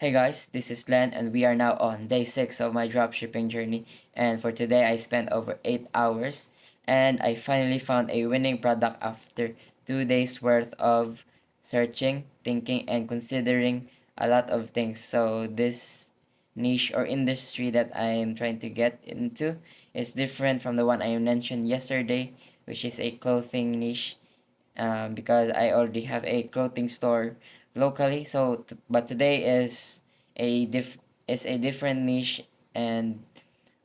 Hey guys, this is Len and we are now on day 6 of my dropshipping journey, and for today I spent over 8 hours and I finally found a winning product after 2 days worth of searching, thinking and considering a lot of things. So this niche or industry that I am trying to get into is different from the one I mentioned yesterday, which is a clothing niche, because I already have a clothing store locally. But today is a different niche, and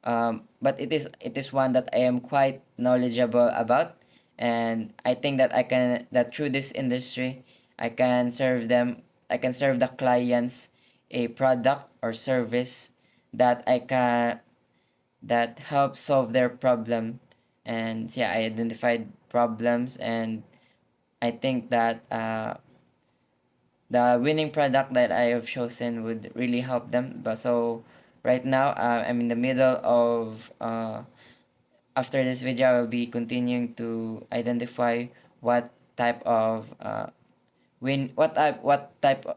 but it is one that I am quite knowledgeable about, and I think that through this industry I can serve them. I can serve the clients a product or service that I can that helps solve their problem. And yeah, I identified problems, and I think that the winning product that I have chosen would really help them. But so right now, I'm in the middle of after this video, I will be continuing to identify what type of what type of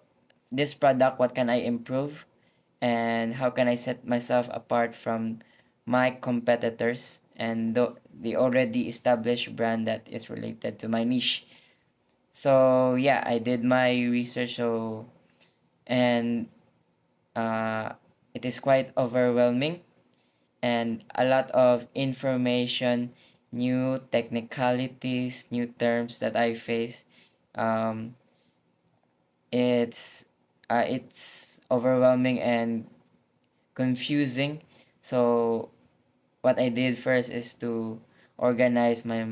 this product, what can I improve, and how can I set myself apart from my competitors and the already established brand that is related to my niche. So yeah, I did my research. And uh, it is quite overwhelming and a lot of information, new technicalities, new terms that I face. Um, it's overwhelming and confusing. So what I did first is to organize my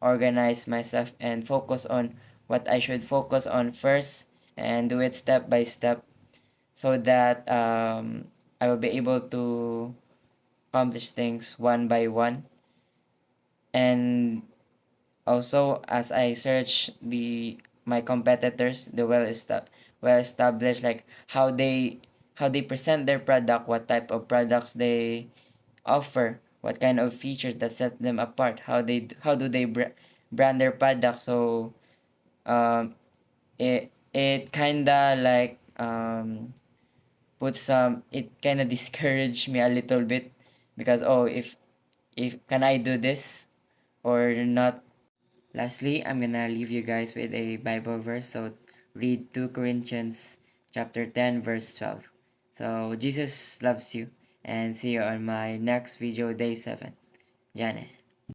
organize myself and focus on what I should focus on first and do it step by step, so that I will be able to accomplish things one by one. And also, as I search my competitors, the well established, like how they present their product, what type of products they offer, what kind of features that set them apart, how do they brand their product. So it kinda like it kind of discouraged me a little bit, because oh, if can I do this or not. Lastly, I'm gonna leave you guys with a Bible verse. So read 2 Corinthians chapter 10 verse 12. So Jesus loves you, and see you on my next video, day 7. Jane.